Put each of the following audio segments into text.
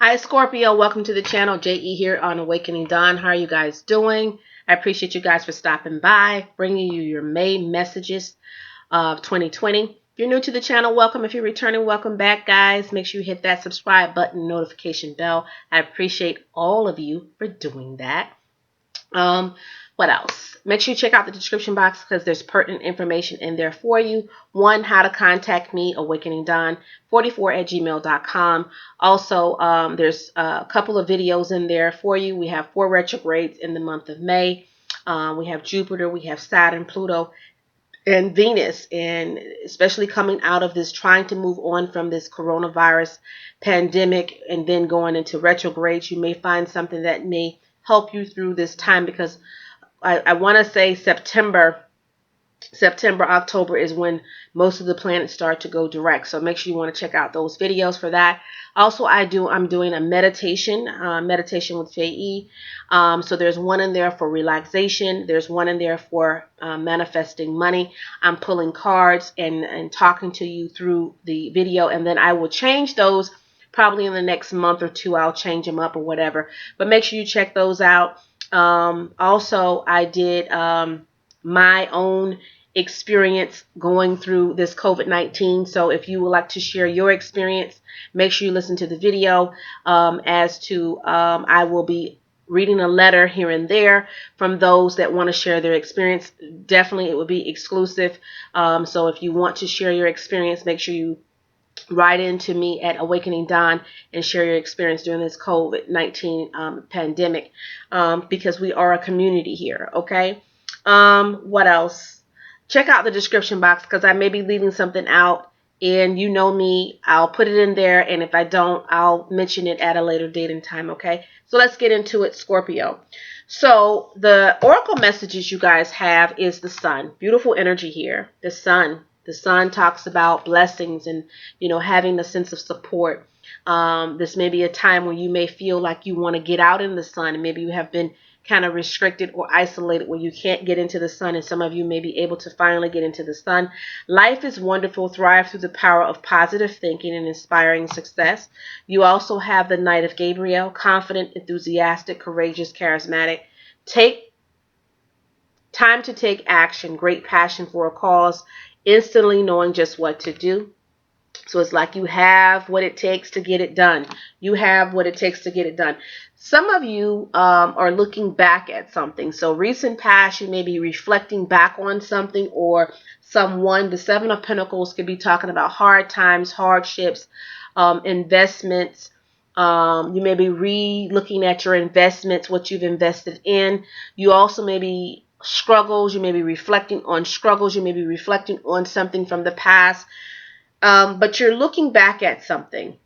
Hi Scorpio, welcome to the channel. JE here on Awakening Dawn. How are you guys doing? I appreciate you guys for stopping by, bringing you your May messages of 2020. If you're new to the channel, welcome. If you're returning, welcome back, guys. Make sure you hit that subscribe button, notification bell. I appreciate all of you for doing that. What else? Make sure you check out the description box because there's pertinent information in there for you. One, how to contact me, awakeningdawn44@gmail.com. Also, there's a couple of videos in there for you. We have 4 retrogrades in the month of May. We have Jupiter, we have Saturn, Pluto, and Venus, and especially coming out of this, trying to move on from this coronavirus pandemic and then going into retrogrades, you may find something that may help you through this time, because I want to say September, October is when most of the planets start to go direct. So make sure you want to check out those videos for that. Also, I'm doing a meditation with JE. So there's one in there for relaxation. There's one in there for manifesting money. I'm pulling cards and talking to you through the video, and then I will change those probably in the next month or two. I'll change them up or whatever. But make sure you check those out. Also, I did my own experience going through this COVID-19. So if you would like to share your experience, make sure you listen to the video. I will be reading a letter here and there from those that want to share their experience. Definitely, it will be exclusive. So if you want to share your experience, make sure you write into me at Awakening Dawn and share your experience during this COVID-19 pandemic, because we are a community here. Okay. What else? Check out the description box because I may be leaving something out, and you know me, I'll put it in there, and if I don't, I'll mention it at a later date and time. Okay. So let's get into it, Scorpio. So the oracle messages you guys have is the sun. Beautiful energy here. The sun. The sun talks about blessings and, having a sense of support. This may be a time when you may feel like you want to get out in the sun, and maybe you have been kind of restricted or isolated where you can't get into the sun, and some of you may be able to finally get into the sun. Life is wonderful. Thrive through the power of positive thinking and inspiring success. You also have the Knight of Gabriel, confident, enthusiastic, courageous, charismatic. Take time to take action, great passion for a cause, instantly knowing just what to do. So it's like you have what it takes to get it done. You have what it takes to get it done. Some of you are looking back at something. So recent past, you may be reflecting back on something or someone. The Seven of Pentacles could be talking about hard times, hardships, investments. You may be re-looking at your investments, what you've invested in. You also may be struggles. You may be reflecting on struggles. You may be reflecting on something from the past. But you're looking back at something.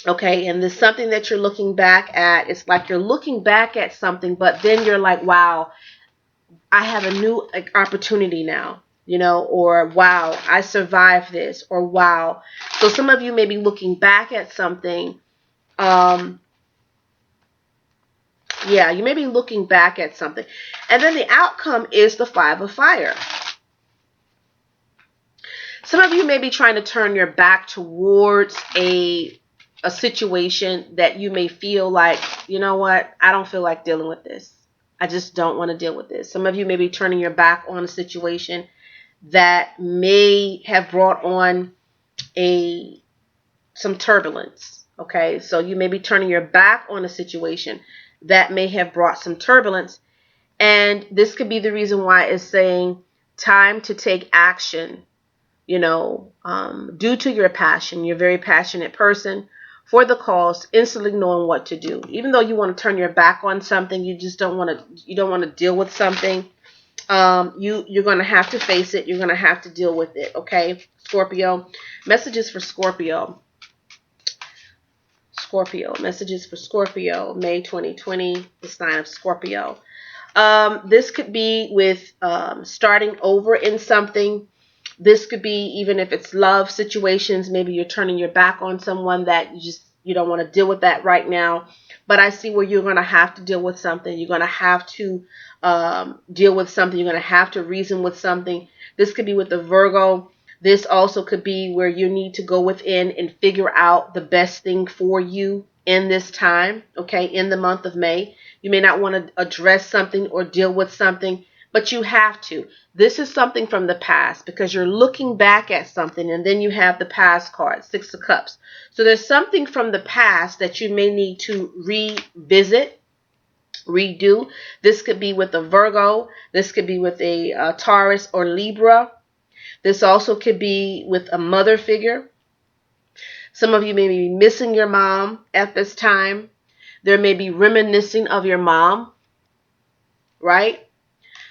Okay, and there's something that you're looking back at. It's like you're looking back at something, but then you're like, wow, I have a new opportunity now, or wow, I survived this, or wow. So some of you may be looking back at something. Yeah, you may be looking back at something. And then the outcome is the Five of Fire. Some of you may be trying to turn your back towards a situation that you may feel like, you know what, I don't feel like dealing with this. I just don't want to deal with this. Some of you may be turning your back on a situation that may have brought on some turbulence. Okay, so you may be turning your back on a situation that may have brought some turbulence. And this could be the reason why it's saying time to take action, due to your passion. You're a very passionate person for the cause, instantly knowing what to do. Even though you want to turn your back on something, you don't want to deal with something. You're going to have to face it. You're going to have to deal with it. Okay, Scorpio. Messages for Scorpio. Messages for Scorpio, May 2020, the sign of Scorpio. This could be with starting over in something. This could be even if it's love situations. Maybe you're turning your back on someone that you don't want to deal with that right now. But I see where you're going to have to deal with something. You're going to have to deal with something. You're going to have to reason with something. This could be with the Virgo. This also could be where you need to go within and figure out the best thing for you. in this time, okay, in the month of May. You may not want to address something or deal with something, but you have to. This is something from the past because you're looking back at something, and then you have the past card, Six of Cups. So there's something from the past that you may need to revisit, redo. This could be with a Virgo. This could be with a Taurus or Libra. This also could be with a mother figure. Some of you may be missing your mom at this time. There may be reminiscing of your mom, right?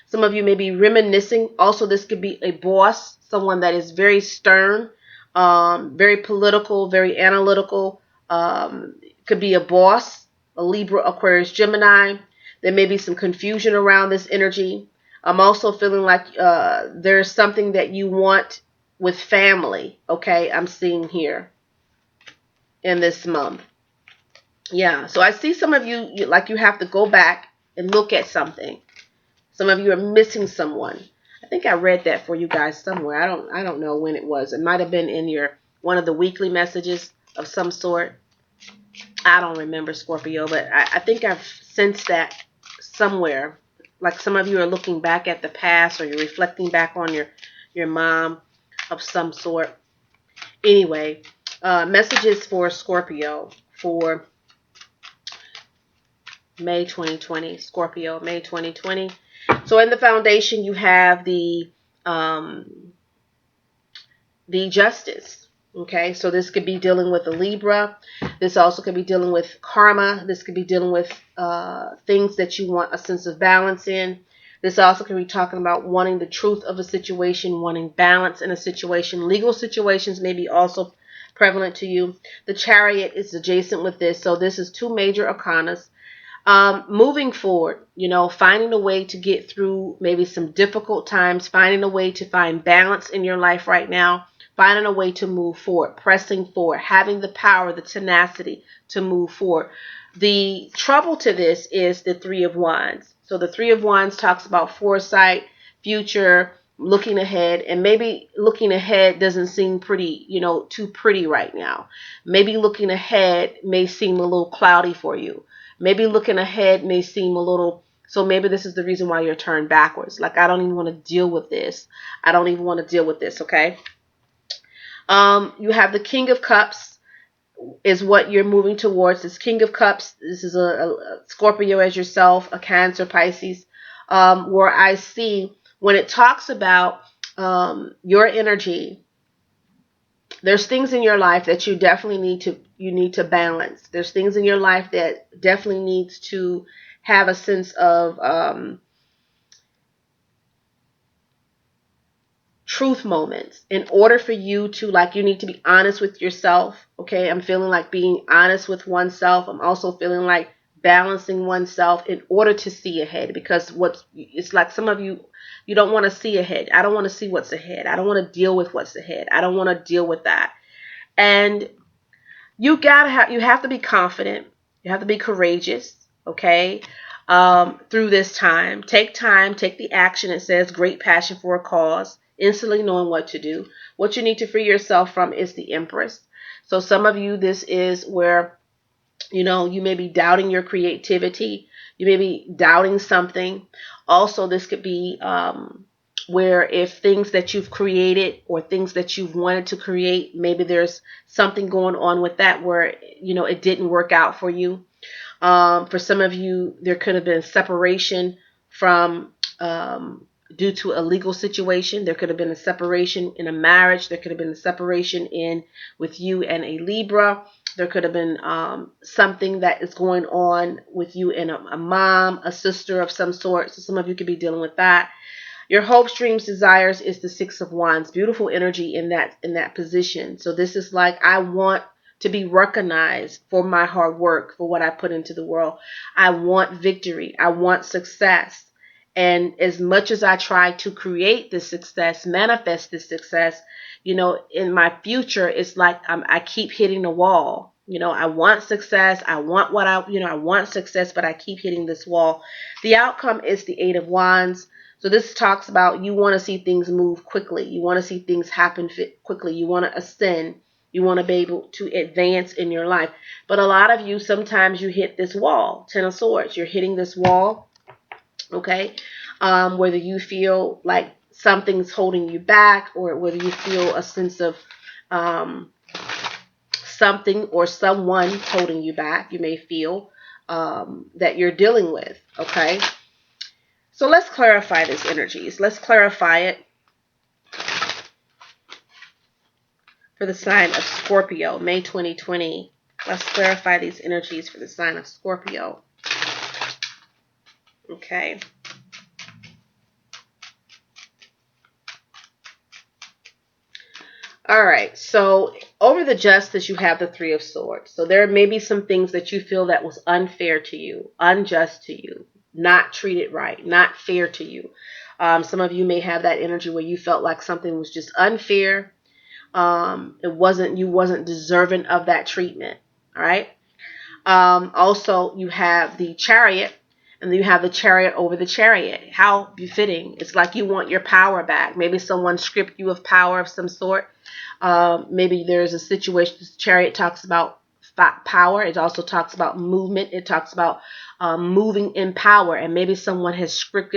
Some of you may be reminiscing. Also, this could be a boss, someone that is very stern, very political, very analytical. Could be a boss, a Libra, Aquarius, Gemini. There may be some confusion around this energy. I'm also feeling like there's something that you want with family, okay? I'm seeing here in this month. Yeah, so I see some of you, like you have to go back and look at something. Some of you are missing someone. I think I read that for you guys somewhere. I don't know when it was. It might have been in your one of the weekly messages of some sort. I don't remember, Scorpio, but I think I've sensed that somewhere. Like some of you are looking back at the past, or you're reflecting back on your mom of some sort. Anyway, messages for Scorpio for May 2020. Scorpio, May 2020. So in the foundation, you have the Justice. Okay, so this could be dealing with a Libra. This also could be dealing with karma. This could be dealing with things that you want a sense of balance in. This also could be talking about wanting the truth of a situation, wanting balance in a situation. Legal situations may be also prevalent to you. The Chariot is adjacent with this. So this is two major arcanas. Moving forward, finding a way to get through maybe some difficult times, finding a way to find balance in your life right now, finding a way to move forward, pressing forward, having the power, the tenacity to move forward. The trouble to this is the Three of Wands. So the Three of Wands talks about foresight, future, looking ahead, and maybe looking ahead doesn't seem pretty, too pretty right now. Maybe looking ahead may seem a little cloudy for you. Maybe looking ahead may seem a little, so maybe this is the reason why you're turned backwards. Like, I don't even want to deal with this. I don't even want to deal with this, okay? You have the King of Cups is what you're moving towards. This King of Cups, this is a Scorpio as yourself, a Cancer, Pisces, where I see when it talks about your energy, there's things in your life that you definitely need to balance. There's things in your life that definitely needs to have a sense of truth moments in order for you to, like, you need to be honest with yourself. Okay, I'm feeling like being honest with oneself. I'm also feeling like balancing oneself in order to see ahead, because it's like some of you don't want to see ahead. I don't want to see what's ahead. I don't want to deal with what's ahead. I don't want to deal with that. And you have to be confident. You have to be courageous, okay? Through this time. Take the action. It says great passion for a cause, instantly knowing what to do. What you need to free yourself from is the Empress. So some of you, this is where, you may be doubting your creativity. You may be doubting something. Also, this could be where if things that you've created or things that you've wanted to create, maybe there's something going on with that where, it didn't work out for you. For some of you, there could have been separation from due to a legal situation. There could have been a separation in a marriage. There could have been a separation with you and a Libra. There could have been something that is going on with you and a mom, a sister of some sort. So some of you could be dealing with that. Your hopes, dreams, desires is the Six of Wands. Beautiful energy in that position. So this is like, I want to be recognized for my hard work, for what I put into the world. I want victory. I want success. And as much as I try to create this success, manifest this success, in my future, it's like I keep hitting the wall. I want success. I want I want success, but I keep hitting this wall. The outcome is the Eight of Wands. So this talks about you want to see things move quickly. You want to see things happen quickly. You want to ascend. You want to be able to advance in your life. But a lot of you, sometimes you hit this wall. Ten of Swords. You're hitting this wall, okay? Whether you feel like something's holding you back, or whether you feel a sense of something or someone holding you back, you may feel that you're dealing with, okay? So let's clarify these energies. Let's clarify it for the sign of Scorpio, May 2020. Let's clarify these energies for the sign of Scorpio. Okay. All right. So over the Justice, you have the Three of Swords. So there may be some things that you feel that was unfair to you, unjust to you, not treated right, not fair to you. Some of you may have that energy where you felt like something was just unfair. You wasn't deserving of that treatment. All right. Also, you have the Chariot, and then you have the Chariot over the Chariot. How befitting. It's like you want your power back. Maybe someone stripped you of power of some sort. Maybe there's a situation. This Chariot talks about power. It also talks about movement. It talks about moving in power. And maybe someone has script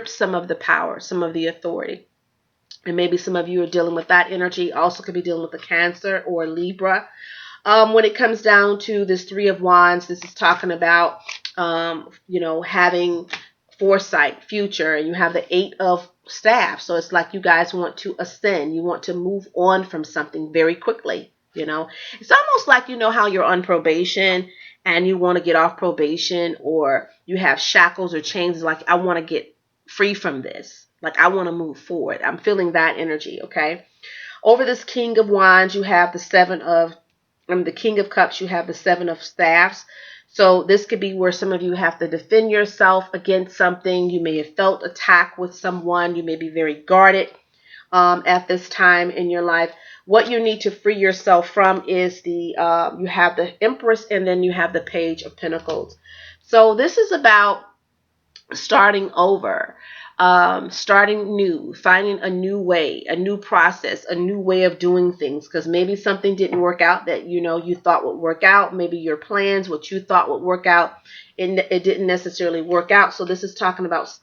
some of the power, some of the authority. And maybe some of you are dealing with that energy. Also could be dealing with a Cancer or Libra. When it comes down to this Three of Wands, this is talking about, having foresight, future, and you have the Eight of Staffs. So it's like you guys want to ascend. You want to move on from something very quickly. It's almost like, how you're on probation and you want to get off probation, or you have shackles or chains. Like, I want to get free from this. Like, I want to move forward. I'm feeling that energy. Okay. Over this King of Wands, you have the King of Cups, you have the Seven of Staffs. So this could be where some of you have to defend yourself against something. You may have felt attacked with someone. You may be very guarded at this time in your life. What you need to free yourself from is you have the Empress, and then you have the Page of Pentacles. So this is about starting over. Starting new, finding a new way, a new process, a new way of doing things, because maybe something didn't work out that you thought would work out. Maybe your plans, what you thought would work out, it didn't necessarily work out. So this is talking about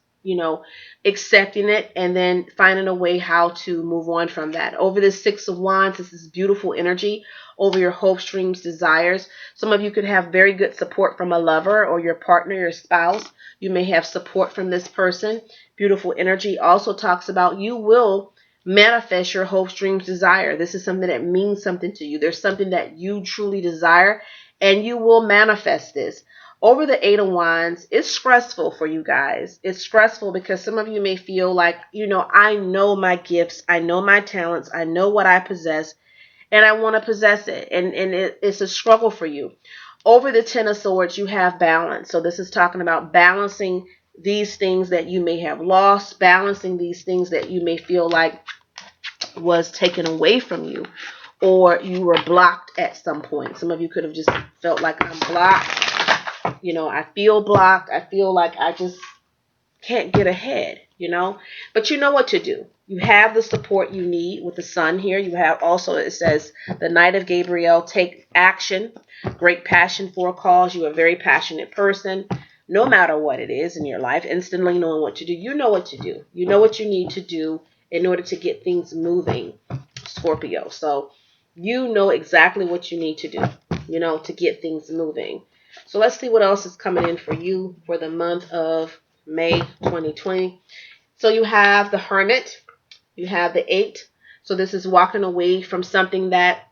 accepting it and then finding a way how to move on from that. Over the Six of Wands, this is beautiful energy over your hopes, dreams, desires. Some of you could have very good support from a lover or your partner, your spouse. You may have support from this person. Beautiful energy. Also talks about you will manifest your hopes, dreams, desire. This is something that means something to you. There's something that you truly desire, and you will manifest this. Over the Eight of Wands, it's stressful for you guys. It's stressful because some of you may feel like, I know my gifts, I know my talents, I know what I possess, and I want to possess it. And it's a struggle for you. Over the Ten of Swords, you have balance. So this is talking about balancing these things that you may have lost, balancing these things that you may feel like was taken away from you, or you were blocked at some point. Some of you could have just felt like, I'm blocked. I feel blocked. I feel like I just can't get ahead, But you know what to do. You have the support you need with the Sun here. You have also, it says, the Knight of Gabriel, take action, great passion for a cause. You are a very passionate person, no matter what it is in your life, instantly knowing what to do. You know what to do. You know what you need to do in order to get things moving, Scorpio. So you know exactly what you need to do, to get things moving. So let's see what else is coming in for you for the month of May 2020. So you have the Hermit. You have the Eight. So this is walking away from something that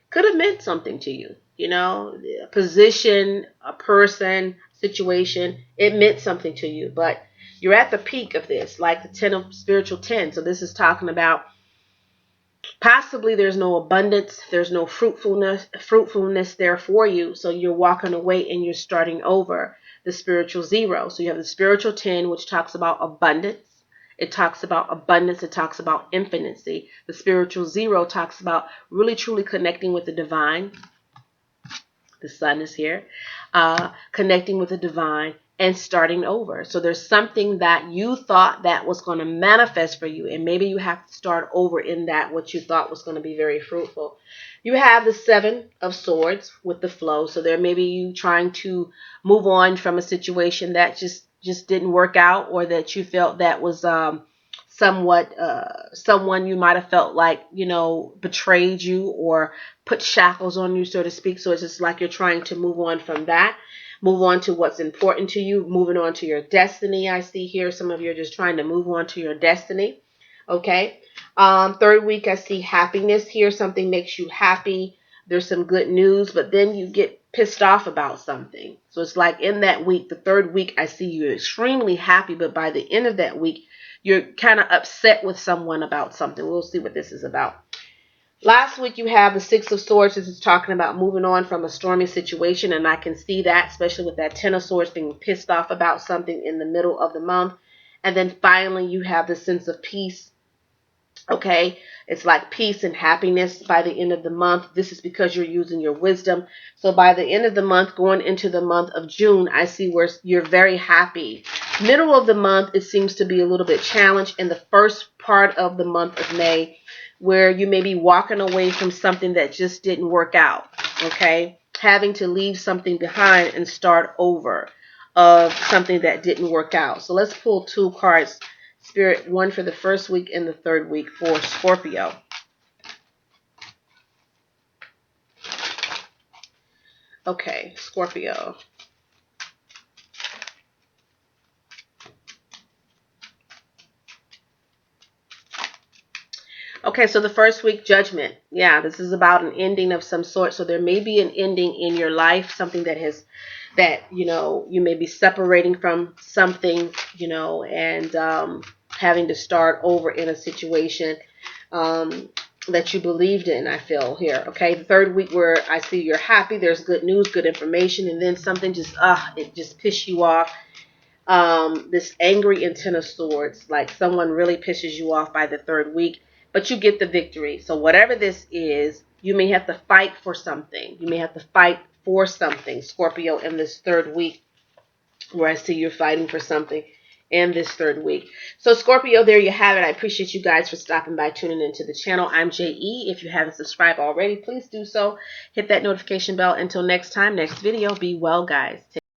could have meant something to you. A position, a person, situation. It meant something to you. But you're at the peak of this, like the Ten of Spiritual 10. So this is talking about possibly there's no abundance, there's no fruitfulness there for you. So you're walking away and you're starting over. The Spiritual 0. So you have the Spiritual 10, which talks about abundance. It talks about abundance. It talks about infinity. The Spiritual 0 talks about really truly connecting with the divine. The Sun is here. Connecting with the divine and starting over. So there's something that you thought that was going to manifest for you, and maybe you have to start over in that what you thought was going to be very fruitful. You have the Seven of Swords with the flow. So there may be you trying to move on from a situation that just didn't work out, or that you felt that was somewhat someone you might have felt like, you know, betrayed you or put shackles on you, so to speak. So it's just like you're trying to move on from that, move on to what's important to you, moving on to your destiny. I see here some of you are just trying to move on to your destiny. Okay. Third week, I see happiness here. Something makes you happy. There's some good news, but then you get pissed off about something. So it's like in that week, the third week, I see you extremely happy, but by the end of that week, you're kind of upset with someone about something. We'll see what this is about. Last week, you have the Six of Swords. This is talking about moving on from a stormy situation, and I can see that, especially with that Ten of Swords, being pissed off about something in the middle of the month. And then finally, you have the sense of peace. Okay, it's like peace and happiness by the end of the month. This is because you're using your wisdom. So by the end of the month, going into the month of June, I see where you're very happy. Middle of the month, it seems to be a little bit challenged. In the first part of the month of May, where you may be walking away from something that just didn't work out. Okay, having to leave something behind and start over of something that didn't work out. So let's pull two cards. Spirit, one for the first week and the third week for Scorpio. Okay, Scorpio. Okay, so the first week, Judgment. Yeah, this is about an ending of some sort. So there may be an ending in your life, something that, you know, you may be separating from something, you know, and having to start over in a situation that you believed in, I feel here. Okay, the third week where I see you're happy, there's good news, good information, and then something just, it just pissed you off. This angry and Ten of Swords, like someone really pisses you off by the third week, but you get the victory. So whatever this is, you may have to fight for something. You may have to fight for something, Scorpio, in this third week, where I see you're fighting for something in this third week. So Scorpio, there you have it. I appreciate you guys for stopping by, tuning into the channel. I'm JE. If you haven't subscribed already, please do so. Hit that notification bell. Until next time, next video, be well, guys.